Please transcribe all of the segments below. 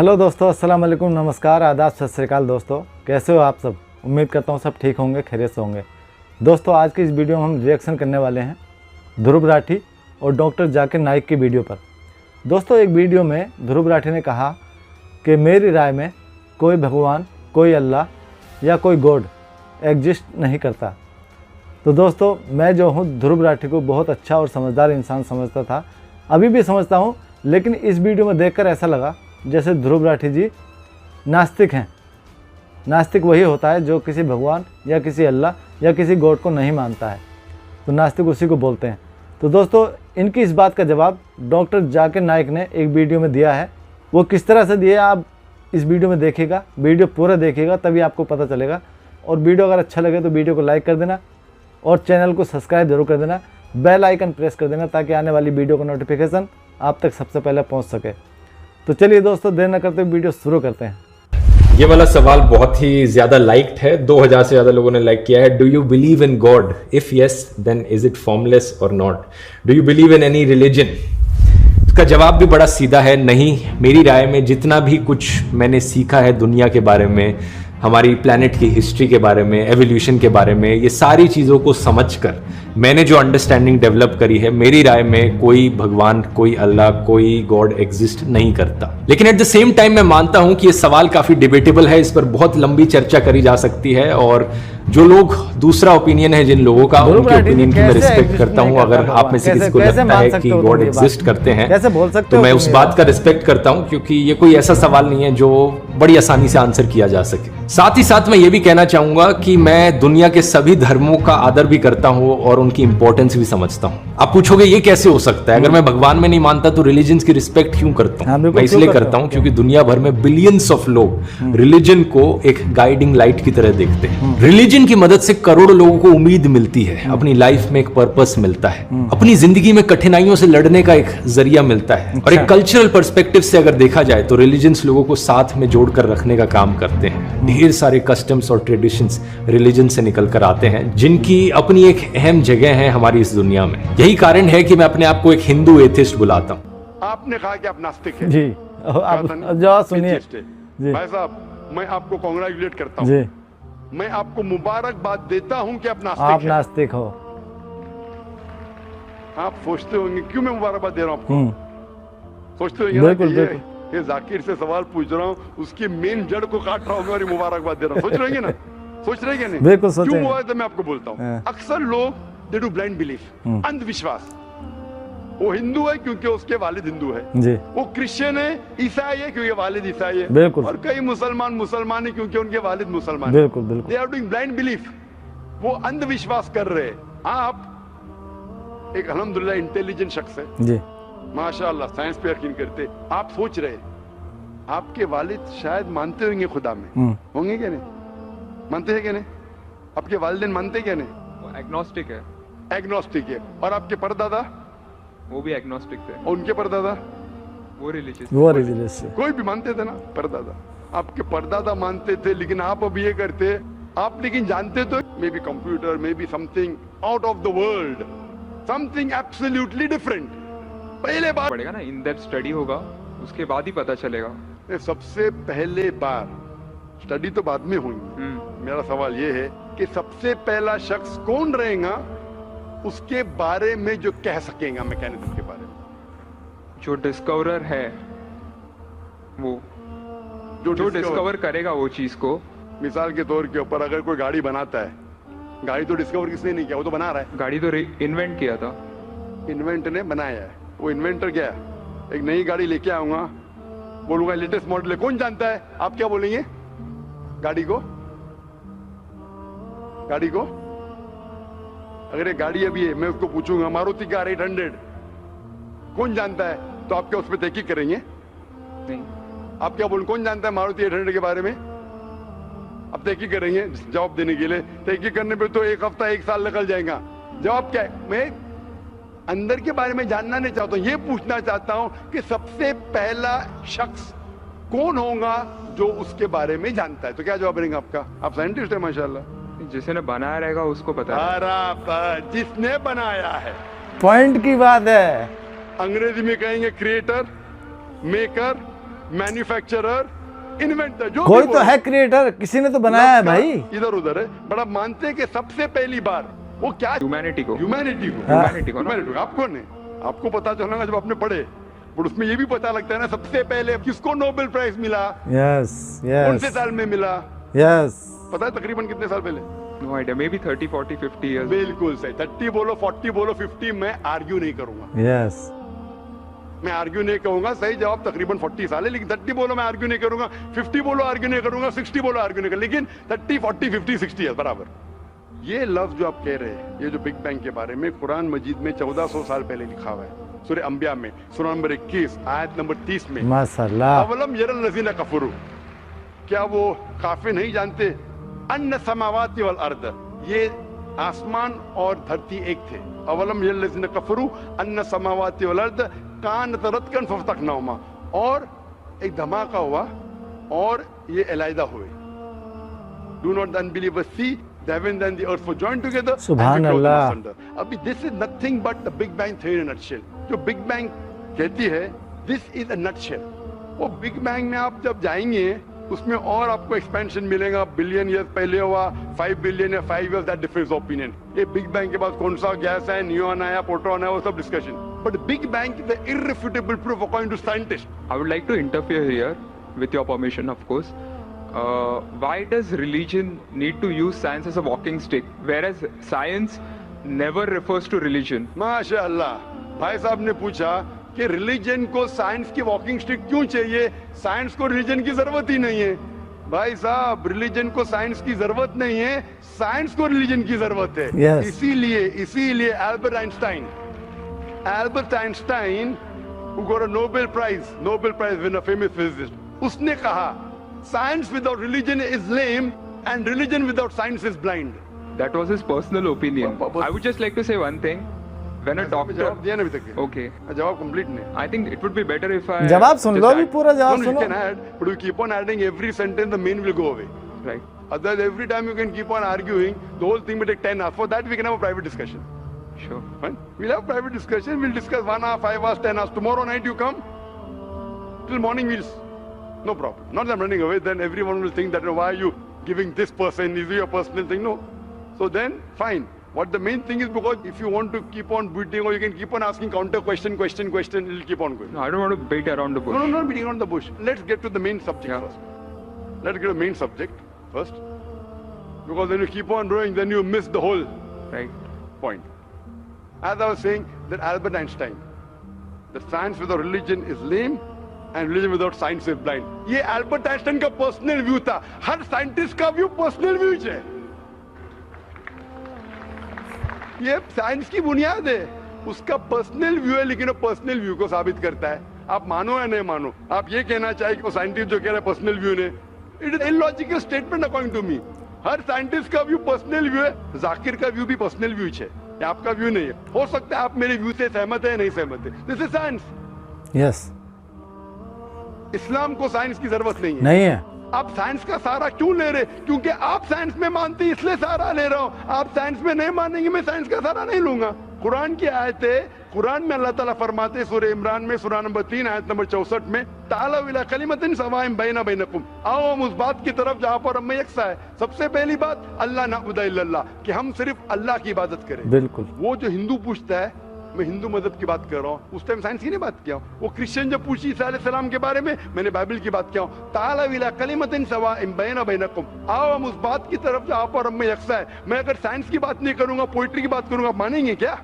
Hello दोस्तों, अस्सलाम वालेकुम, नमस्कार, आदाब, सत श्री अकाल। दोस्तों कैसे हो आप सब? उम्मीद करता हूँ सब ठीक होंगे, खैरियत से होंगे। दोस्तों आज की इस वीडियो में हम रिएक्शन करने वाले हैं ध्रुव राठी और डॉक्टर जाकिर नाइक की वीडियो पर। दोस्तों एक वीडियो में ध्रुव राठी ने कहा कि मेरी राय में कोई भगवान, कोई अल्लाह या कोई गॉड एग्जिस्ट नहीं करता। तो दोस्तों मैं जो हूँ ध्रुव राठी को बहुत अच्छा और समझदार इंसान समझता था, अभी भी समझता हूँ, लेकिन इस वीडियो में देखकर ऐसा लगा जैसे ध्रुव राठी जी नास्तिक हैं। नास्तिक वही होता है जो किसी भगवान या किसी अल्लाह या किसी गॉड को नहीं मानता है, तो नास्तिक उसी को बोलते हैं। तो दोस्तों इनकी इस बात का जवाब डॉक्टर जाकिर नाइक ने एक वीडियो में दिया है। वो किस तरह से दिया आप इस वीडियो में देखिएगा, वीडियो पूरा देखिएगा तभी आपको पता चलेगा। और वीडियो अगर अच्छा लगे तो वीडियो को लाइक कर देना और चैनल को सब्सक्राइब जरूर कर देना, बेल आइकन प्रेस कर देना ताकि आने वाली वीडियो का नोटिफिकेशन आप तक सबसे पहले पहुंच सके। तो चलिए दोस्तों देर न करते वीडियो शुरू करते हैं। ये वाला सवाल बहुत ही ज्यादा लाइक्ड है, 2000 से ज्यादा लोगों ने लाइक किया है। Do you believe in God? If yes then is it formless और not? Do you believe in any religion? इसका जवाब भी बड़ा सीधा है, नहीं। मेरी राय में जितना भी कुछ मैंने सीखा है दुनिया के बारे में, हमारी प्लैनेट की हिस्ट्री के बारे में, एवोल्यूशन के बारे में, ये सारी चीज़ों को समझकर मैंने जो अंडरस्टैंडिंग डेवलप करी है, मेरी राय में कोई भगवान, कोई अल्लाह, कोई गॉड एग्जिस्ट नहीं करता। लेकिन एट द सेम टाइम मैं मानता हूं कि ये सवाल काफी डिबेटेबल है, इस पर बहुत लंबी चर्चा करी जा सकती है। और जो लोग दूसरा ओपिनियन है जिन लोगों का, उनके ओपिनियन की मैं रिस्पेक्ट करता हूं। अगर आप में से किसी को लगता है कि गॉड एग्जिस्ट करते हैं तो मैं उस बात का रिस्पेक्ट करता हूं, क्योंकि ये कोई ऐसा सवाल नहीं है जो बड़ी आसानी से आंसर किया जा सके। साथ ही साथ मैं ये भी कहना चाहूंगा कि मैं दुनिया के सभी धर्मों का आदर भी करता हूं और उनकी इंपॉर्टेंस भी समझता हूं। आप पूछोगे ये कैसे हो सकता है? अगर मैं भगवान में नहीं मानता तो रिलीजन्स की रिस्पेक्ट क्यों करता हूं? मैं इसलिए करता हूं क्योंकि दुनिया भर में बिलियंस ऑफ लोग रिलीजन को एक गाइडिंग लाइट की तरह देखते हैं। रिलीजन की मदद से करोड़ों लोगों को उम्मीद मिलती है, अपनी लाइफ में एक पर्पस मिलता है, अपनी जिंदगी में कठिनाइयों से लड़ने का एक जरिया मिलता है। और एक कल्चरल पर्सपेक्टिव से अगर देखा जाए तो रिलीजन्स लोगों को साथ में जोड़कर रखने का काम करते हैं। ढेर सारे कस्टम्स और ट्रेडिशंस रिलीजन से निकल कर आते हैं, जिनकी अपनी एक अहम जगह है हमारी इस दुनिया में। यही कारण है कि मैं अपने आप को एक हिंदू एथिस्ट बुलाता हूँ। आपने कहा कि आप नास्तिक हैं जी, आप जवाब सुनिए भाई साहब। मैं आपको कांग्रेचुलेट करता हूँ, मैं आपको मुबारकबाद देता हूँ कि आप नास्तिक हो। आप सोचते होंगे क्यों मैं मुबारकबाद दे रहा हूँ आपको? सोचते होंगे ना कि ये जाकिर से सवाल पूछ रहा हूँ, उसकी मेन जड़ को काट रहा हूँ और मुबारकबाद दे रहा हूँ। सोच रहेंगे ना? सोच रहे नहीं? बिल्कुल क्यों मुबारक? मैं आपको बोलता हूँ, अक्सर लोग दे डू ब्लाइंड बिलीफ, अंधविश्वास। वो हिंदू है क्योंकि उसके वालिद हिंदू है जी। वो क्रिश्चियन है, ईसाई है क्योंकि वालिद ईसाई है। बिल्कुल। और कई मुसलमान है क्योंकि उनके वालिद मुसलमान। बिल्कुल बिल्कुल। They are doing blind belief, वो अंधविश्वास कर रहे हैं। आप एक अल्हम्दुलिल्लाह इंटेलिजेंट शख्स है जी, माशाअल्लाह, साइंस पे यकीन करते। आप सोच रहे आपके वालिद शायद मानते होंगे खुदा में, होंगे क्या नहीं? मानते हैं क्या नहीं? आपके वालिदैन मानते क्या नहीं? एग्नोस्टिक है। एग्नोस्टिक है। और आपके परदादा? वो भी एग्नोस्टिक थे। और उनके परदादा? वो रिलीजियस। कोई भी मानते थे ना परदादा। आपके परदादा मानते थे, लेकिन आप अब ये करते आप, लेकिन जानते तो may be computer, may be something out of the world, something absolutely different. पहले बार पड़ेगा ना, इन डेप्थ स्टडी होगा, उसके बाद ही पता चलेगा। सबसे पहले बार स्टडी तो बाद में हुई। मेरा सवाल ये है कि सबसे पहला शख्स कौन रहेगा उसके बारे में जो कह सकेगा मैकेनिज्म के बारे में? जो डिस्कवरर है, वो जो डिस्कवर करेगा वो चीज को। मिसाल के तौर के ऊपर अगर कोई गाड़ी बनाता है, गाड़ी तो डिस्कवर किसने नहीं किया, वो तो बना रहा है। गाड़ी तो इन्वेंट किया था, इन्वेंट ने बनाया है। वो इन्वेंटर क्या है? एक नई गाड़ी लेके आऊंगा, बोलूंगा लेटेस्ट मॉडल है, कौन जानता है? आप क्या बोलेंगे? गाड़ी को अगर ये गाड़ी अभी है, मैं उसको पूछूंगा मारुति कार 800 कौन जानता है, तो आप क्या उस पर तहकीक करेंगे? नहीं। आप क्या बोलेंगे कौन जानता है मारुति 800 के बारे में? आप तहकीक करेंगे जवाब देने के लिए। तहकीक करने पे तो एक हफ्ता, एक साल निकल जाएगा। जवाब क्या है? मैं अंदर के बारे में जानना नहीं चाहता हूं, ये पूछना चाहता हूं कि सबसे पहला शख्स कौन होगा जो उसके बारे में जानता है। तो क्या जवाब रहेगा आपका? आप साइंटिस्ट है माशाल्लाह। जिसने बनाया रहेगा उसको पता है। जिसने बनाया है, पॉइंट की बात है। अंग्रेजी में कहेंगे क्रिएटर, मेकर, मैन्युफैक्चरर, इन्वेंटर, जो कोई तो है क्रिएटर, किसी ने तो बनाया है भाई। इधर उधर है, बड़ा मानते हैं कि सबसे पहली बार वो क्या, ह्यूमैनिटी को आपको नहीं, आपको पता चलेगा जब आपने पढ़े, पर उसमें ये भी पता लगता है ना सबसे पहले किसको नोबेल प्राइज मिला, कौन से साल में मिला, पता है तकरीबन कितने साल पहले? No idea, may be 30, 40, 50 years. बिल्कुल सही, 30 बोलो, 40 बोलो, 50, मैं आर्ग्यू नहीं करूंगा। मैं आर्ग्यू नहीं कहूंगा, सही जवाब तकरीबन 40 साल है, लेकिन 30 बोलो मैं आर्ग्यू नहीं करूंगा, 50 बोलो आर्ग्यू नहीं करूंगा, 60 बोलो आर्ग्यू नहीं करूंगा, लेकिन 30, 40, 50, 60 है बराबर। ये लफ्ज जो आप कह रहे हैं, ये जो बिग बैंग के बारे में कुरान मजीद में 1400 साल पहले लिखा हुआ है, सूरह अंबिया में, सूरह नंबर 21 आयत नंबर 30 में, माशाअल्लाह, अवलम यरल लज़ीना कफरू, क्या वो काफिर नहीं जानते, अन्ना समावाति वल अर्द, ये आसमान और धरती एक थे, अवलम यरल लज़ीना कफरू अन्ना समावाति वल अर्द कान तरतकन फफ्तकनाहुमा, और एक धमाका हुआ और ये अलहदा हुए, do not the unbelievers see the heavens and the earth were joined together, सुभान अल्लाह। अभी this is nothing but the Big Bang theory in a nutshell। जो Big Bang कहती है this is a nutshell, वो Big Bang में आप जब जाएंगे उसमें और आपको एक्सपेंशन मिलेगा, बिलियन ईयर्स पहले हुआ, 5 बिलियन या 5 years, that differs opinion। ये Big Bang के बाद कौन सा गैस है, न्यूट्रॉन आया, प्रोटॉन आया, वो सब discussion, but Big Bang is the irrefutable proof according to scientists। I would like to interfere here with your permission, of course। Why does religion need to use science as a walking stick, whereas science never refers to religion? माशाअल्लाह, भाई साहब ने पूछा कि religion को science की walking stick क्यों चाहिए, साइंस को रिलीजन की जरूरत ही नहीं है। भाई साहब, रिलीजन को साइंस की जरूरत नहीं है, साइंस को रिलीजन की जरूरत है। yes. इसीलिए Albert Einstein who got a Nobel Prize winner, famous physicist, उसने कहा science without religion is lame and religion without science is blind। That was his personal opinion। I would just like to say one thing, when a doctor, जवाब दिया ना अभी तक, okay, जवाब complete नहीं। I think it would be better if I जवाब सुन लो, अभी पूरा जवाब you सुनो। can add, but you keep on adding every sentence, the meaning will go away, right? otherwise every time you can keep on arguing, the whole thing will take 10 hours। For that we can have a private discussion। Sure, fine, we'll have private discussion, we'll discuss 1 hour, 5 hours, 10 hours, tomorrow night you come till morning, no problem, not that I'm running away, then everyone will think that why are you giving this person, is it your personal thing? No, so then fine, what the main thing is, because if you want to keep on beating, or you can keep on asking counter question, it'll keep on going। No, I don't want to beat around the bush। No, not beating around the bush, let's get to the main subject first, let's get to the main subject first, because when you keep on growing, then you miss the whole right point। As I was saying, that Albert Einstein, the science without religion is lame and religion without science is blind, ये Albert Einstein का personal view था। हर scientist का view personal view है, ये science की बुनियाद है, उसका पर्सनल व्यू है, लेकिन वो पर्सनल व्यू को साबित करता है। आप मानो या नहीं मानो, आप ये कहना चाहे कि वो साइंटिस्ट जो कह रहे हैं पर्सनल व्यू ने, it is illogical statement according to me. हर साइंटिस्ट का व्यू पर्सनल व्यू है, जाकिर का व्यू भी पर्सनल व्यू है, आपका व्यू नहीं है। हो सकता है आप मेरे व्यू से सहमत है, नहीं सहमत है, दिस इज साइंस। यस, इस्लाम को साइंस की जरूरत नहीं है। आप साइंस का सहारा क्यों ले रहे? क्योंकि आप साइंस में मानते हैं, इसलिए सहारा ले रहा हूं। आप साइंस में नहीं मानेंगे, मैं साइंस का सहारा नहीं लूंगा। कुरान की आयत है, कुरान में अल्लाह ताला फरमाते, सूरह इमरान में सूरह नंबर 3 आयत नंबर 64 में, तालू इला कलिमतिन सवाइन बैना बैनकुम, आओ हम उस बात की तरफ जहां पर हम यकसा है। सबसे पहली बात, अल्लाह नअबुदा इल्लल्लाह, कि हम सिर्फ अल्लाह की इबादत करें। बिल्कुल। वो जो हिंदू पूछता है, मैं हिंदू मजहब की बात कर रहा हूँ, उस टाइम साइंस की नहीं बात किया हूँ। वो क्रिश्चियन जब पूछी ईसा अलैहिस्सलाम के बारे में, मैंने बाइबल की बात किया हूँ। ताला इला कलिमतिन सवाइन बैना बैनकुम, आओ हम उस बात की तरफ जहां पर हम यकसा है। मैं अगर साइंस की बात नहीं करूंगा, पोइट्री की बात करूंगा, आप मानेंगे क्या?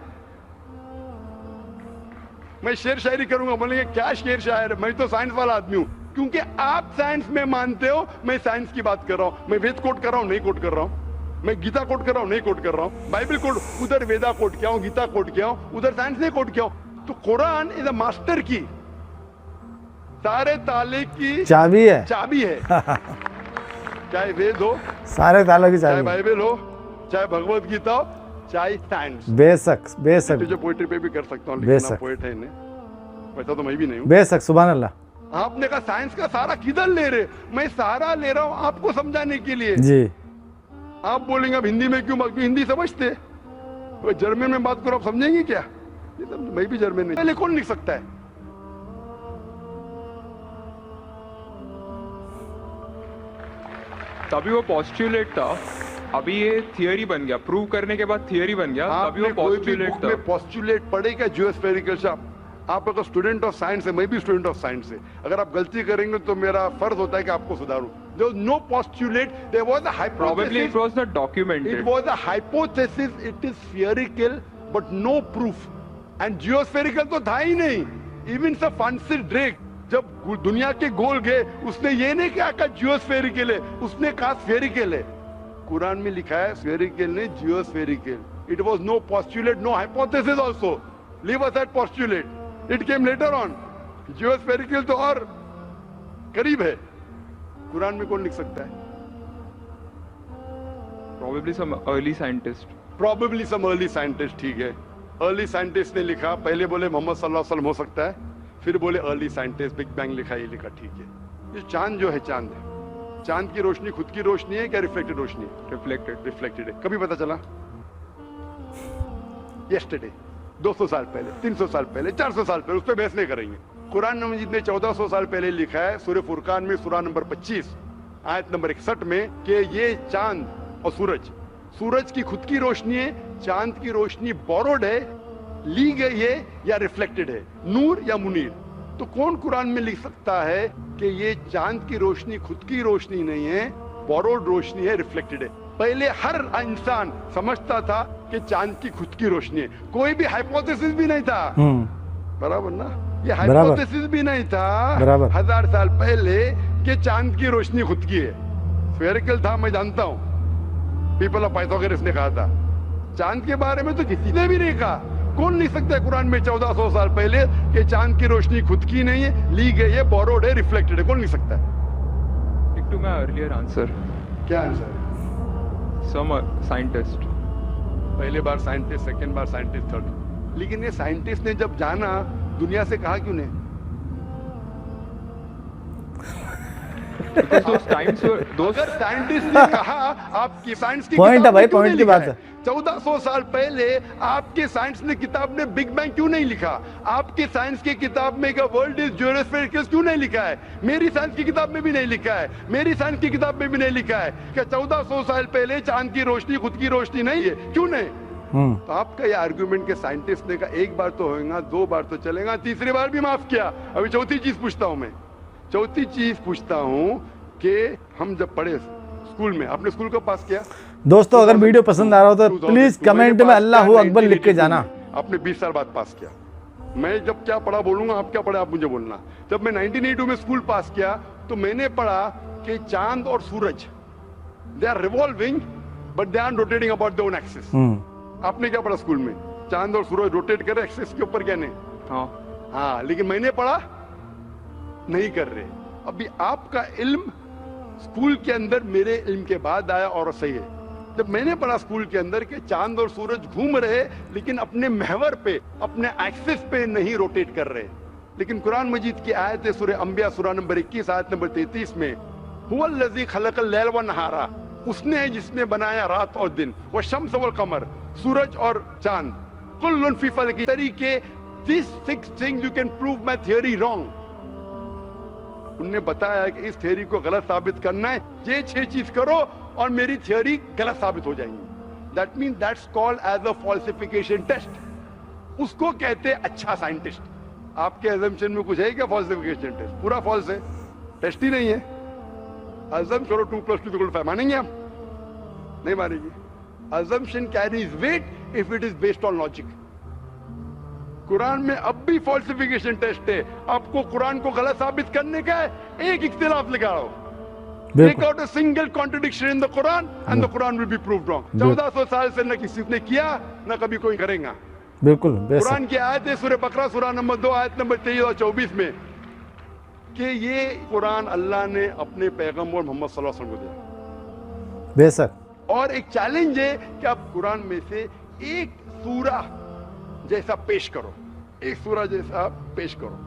मैं शेर शायरी करूंगा, बोलेंगे क्या शेर शायर, मैं तो साइंस वाला आदमी हूँ। क्योंकि आप साइंस में मानते हो, मैं साइंस की बात कर रहा हूँ। मैं वेद कोट कर रहा हूँ, नहीं कोट कर रहा हूँ। मैं गीता कोट कर रहा हूँ, नहीं कोट कर रहा हूँ। बाइबल कोट, उधर वेदा कोट किया हूँ, गीता कोट किया हूँ, उधर साइंस नहीं कोट किया हूँ। तो कुरान इज अ मास्टर की, सारे ताले की चाबी है चाहे वेद हो, सारे तालों की चाहे चाबी, बाइबल हो, चाहे भगवत गीता हो, चाहे साइंस। बेशक जो पोइट्री पे भी कर सकता हूँ, बेशक। लेकिन पोएट है इन्हें, वैसा तो मैं भी नहीं हूँ। बेशक, सुभान अल्लाह। आपने कहा साइंस का सारा किधर ले रहे? मैं सारा ले रहा हूँ आपको समझाने के लिए। जी, आप बोलेंगे अब हिंदी में क्यों बात? हिंदी समझते, तो जर्मन में बात करो, आप समझेंगे क्या? मैं भी जर्मन नहीं, पहले कौन लिख सकता है? तभी वो पॉस्टुलेट था, अभी ये थियरी बन गया, प्रूव करने के बाद थियरी बन गया, तभी वो पॉस्टुलेट था। पॉस्टुलेट पढ़ेगा जियोस्फेरिकल से। आप अगर स्टूडेंट ऑफ साइंस है, मैं भी स्टूडेंट ऑफ साइंस है, अगर आप गलती करेंगे तो मेरा फर्ज होता है कि आपको सुधारूं। There was no postulate, there was a hypothesis. Probably it was not documented. It was a hypothesis, it is spherical but no proof. And geospherical तो था ही नहीं। Even Sir Francis Drake जब दुनिया के गोल गए, उसने ये नहीं कहा जियोस्फेरिकल है, उसने कहा स्फेरिकल है। कुरान में लिखा है स्फेरिकल नहीं, जियोस्फेरिकल। It was no postulate, no hypothesis also. Leave aside postulate. It came later on. जियोस्फेरिकल तो और करीब है। कुरान में कौन लिख सकता है? Probably some early scientist. Probably some early scientist, ठीक है। अर्ली साइंटिस्ट ने लिखा, पहले बोले मोहम्मद सल्लल्लाहु अलैहि वसल्लम हो सकता है, फिर बोले अर्ली साइंटिस्ट, बिग बैंग लिखा, ये लिखा, ठीक है। ये चांद जो है, चांद है, चांद की रोशनी खुद की रोशनी है क्या रिफ्लेक्टेड रोशनी है? रिफ्लेक्टेड है। कभी पता चला? यस्टरडे, 200 साल पहले, 300 साल पहले, 400 साल पहले, उस पर बहस नहीं करेंगे। कुरान मजीद ने 1400 साल पहले लिखा है सूरह फुरकान में, सूरा नंबर 25 आयत नंबर 61 में, कि ये चांद और सूरज की खुद की रोशनी है, चांद की रोशनी बोरोड है, ली गई है या रिफ्लेक्टेड है, नूर या मुनीर। तो कौन कुरान में लिख सकता है कि ये चांद की रोशनी खुद की रोशनी नहीं है, बोरोड रोशनी है, रिफ्लेक्टेड है? पहले हर इंसान समझता था कि चांद की खुद की रोशनी है, कोई भी हाइपोथेसिस भी नहीं था। बराबर ना? ये हाइपोथेसिस भी नहीं था 1000 साल पहले कि चांद की रोशनी खुद की है। स्फेरिकल था, मैं जानता हूं, पीपल ऑफ पाइथागोरस ने कहा था। चांद के बारे में तो किसी ने भी नहीं कहा। कौन लिख सकता है कुरान में 1400 साल पहले कि चांद की रोशनी खुद की नहीं है, ली गई है, बोरोड है, रिफ्लेक्टेड है? कौन लिख सकता है? Stick to my earlier answer. क्या आंसर है? Some scientist. पहले बार साइंटिस्ट, सेकंड बार साइंटिस्ट, थर्ड। लेकिन ये साइंटिस्ट ने जब जाना, दुनिया से कहा क्यों नहीं? अगर साइंटिस्ट ने कहा, आपकी साइंस की पॉइंट है भाई, पॉइंट की बात है। 1400 साल पहले आपके साइंस ने किताब ने बिग बैंग क्यों नहीं लिखा? आपके साइंस की किताब में वर्ल्ड इज जियोस्फेरिकल क्यों नहीं लिखा है? मेरी साइंस की किताब में भी नहीं लिखा है, मेरी साइंस की किताब में भी नहीं लिखा है कि 1400 साल पहले चांद की रोशनी खुद की रोशनी नहीं है। क्यों नहीं? तो आपका ये आर्गुमेंट के साइंटिस्ट ने कहा एक बार तो होगा, 2 बार तो चलेगा, तीसरी बार भी माफ किया। अभी चौथी चीज पूछता हूं मैं, चौथी चीज पूछता हूं कि हम जब पढ़े स्कूल में, आपने स्कूल को पास किया? दोस्तों अगर वीडियो पसंद आ रहा हो तो प्लीज कमेंट में अल्लाहू अकबर लिख के जाना। आपने 20 साल बाद पास किया। मैं जब क्या पढ़ा बोलूंगा, आप क्या पढ़ा आप मुझे बोलना। जब मैं 1982 में स्कूल पास किया तो मैंने पढ़ा कि चांद और सूरज they are revolving but they are rotating about their own axis. आपने क्या पढ़ा स्कूल में? चांद और सूरज रोटेट कर रहे एक्सिस के ऊपर, क्या नहीं? हाँ, लेकिन मैंने पढ़ा नहीं कर रहे। अभी आपका इल्म स्कूल के अंदर मेरे इल्म के बाद आया और सही है। जब मैंने पढ़ा स्कूल के अंदर कि चांद और सूरज घूम रहे लेकिन अपने महवर पे, अपने एक्सिस पे नहीं रोटेट कर रहे। लेकिन कुरान मजीद की आयत है सूरह अंबिया सूरा नंबर 21 आयत नंबर 33 में, हुवल्लज़ी खलक़ल लैल व नहारा, उसने है जिसने बनाया रात और दिन, व शम्स वल कमर, सूरज और चांद, कुल्लुन फी फलक, तरीके this 6 things you can prove my theory wrong. उन्होंने बताया कि इस थियरी को गलत साबित करना है, ये 6 चीज करो और मेरी थियरी गलत साबित हो जाएंगी। That mean that's called as a falsification test. उसको कहते हैं अच्छा साइंटिस्ट। आपके अजम्पशन में कुछ है क्या फॉल्सिफिकेशन टेस्ट? पूरा फॉल्स है, टेस्ट ही नहीं है। अजम करो 2 + 2 = 5, मानेंगे आप? नहीं मानेंगे। Assumption carries weight if it is based on logic. Quran में अब भी फॉल्सिफिकेशन टेस्ट है। आपको कुरान को गलत साबित करने का है, एक इख्तिलाफ लगाओ, take out a single contradiction in the Quran and the Quran will be proved wrong. 1400 साल से न किसी ने किया न कभी कोई करेगा। बिल्कुल कुरान की आयत है सूरह बकरा सूरा नंबर 2 आयत नंबर 23 और 24 में कि ये कुरान अल्लाह ने अपने पैगंबर मोहम्मद सल्लल्लाहु अलैहि वसल्लम को दिया। बेशक। और एक चैलेंज है कि आप कुरान में से एक सूरा जैसा पेश करो, एक सूरा जैसा पेश करो।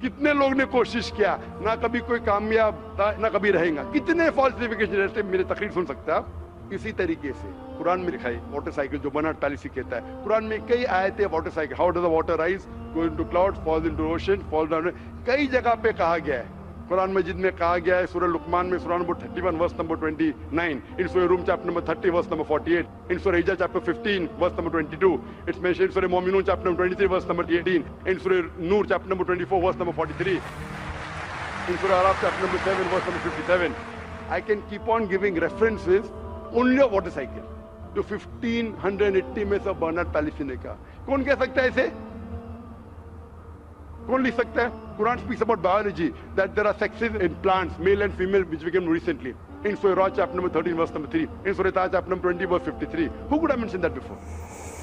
कितने लोग ने कोशिश किया, ना कभी कोई कामयाब था ना कभी रहेगा। कितने फॉल्सिफिकेशन जैसे मेरे तकरीर सुन सकते हैं आप। इसी तरीके से कुरान में लिखा है मोटरसाइकिल जो बना 48 कहता है। कुरान में कई आयतें motorcycle, how does the water rise, go into clouds, falls into ocean, fall down, कई जगह पे कहा गया है कुरान मजीद में कहा गया है सूरह लुकमान में सूरह number 31 verse number 29, in Surah Rum chapter number 30 verse number 48, in Surah Hijr chapter 15 verse number 22, it's mentioned Surah Mominun chapter number 23 verse number 18, in Surah Noor chapter number 24 verse number 43, in Surah Araf chapter number 7 verse number 57. I can keep on giving references only of water cycle. जो 1580 में से Bernard policy ने कहा, कौन कह सकता है इसे? कौन लिख सकता है? Quran speaks about biology, that there are sexes in plants, male and female, which became recently. In Surah Ra chapter number 13 verse number 3, in Surah Taha chapter number 20 verse 53. Who could have mentioned that before?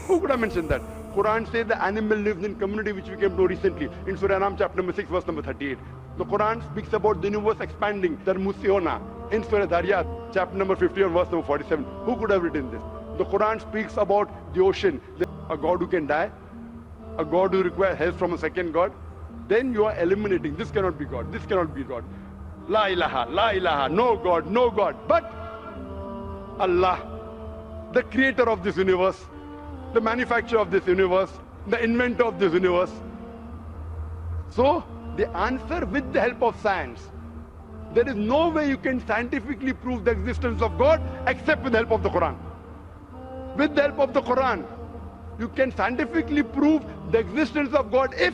Who could have mentioned that? Quran says the animal lives in community, which we came to recently in Surah Anam chapter number 6 verse number 38. The Quran speaks about the universe expanding, Darmusiona, in Surah Dariyat chapter number 51 verse number 47. Who could have written this? The Quran speaks about the ocean, a God who can die, a God who requires help from a second God. Then you are eliminating, this cannot be God, this cannot be God. La ilaha, no God, no God. But Allah, the creator of this universe, the manufacturer of this universe, the inventor of this universe. So, the answer with the help of science. There is no way you can scientifically prove the existence of God except with the help of the Quran. With the help of the Quran, you can scientifically prove the existence of God if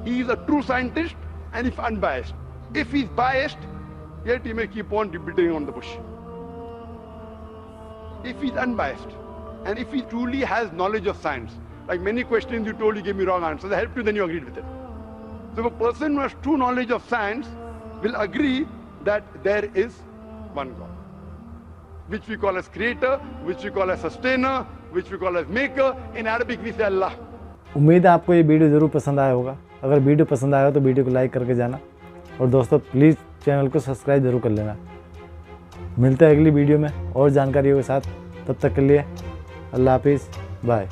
he is a true scientist and if unbiased. If he is biased, yet he may keep on beating on the bush. If he is unbiased, and if he truly has knowledge of science, like many questions you told, you gave me wrong answers, I helped you, then you agreed with it. So if a person who has true knowledge of science will agree that there is one God, which we call as creator, which we call as sustainer, which we call as maker. In Arabic we say Allah. उम्मीद है आपको ये video ज़रूर पसंद आया होगा। अगर video पसंद आया हो तो वीडियो को लाइक करके जाना, और दोस्तों प्लीज़ चैनल को सब्सक्राइब जरूर कर लेना। मिलते हैं अगली वीडियो में और जानकारियों के साथ। तब तक के लिए अल्लाह हाफिज़, बाय।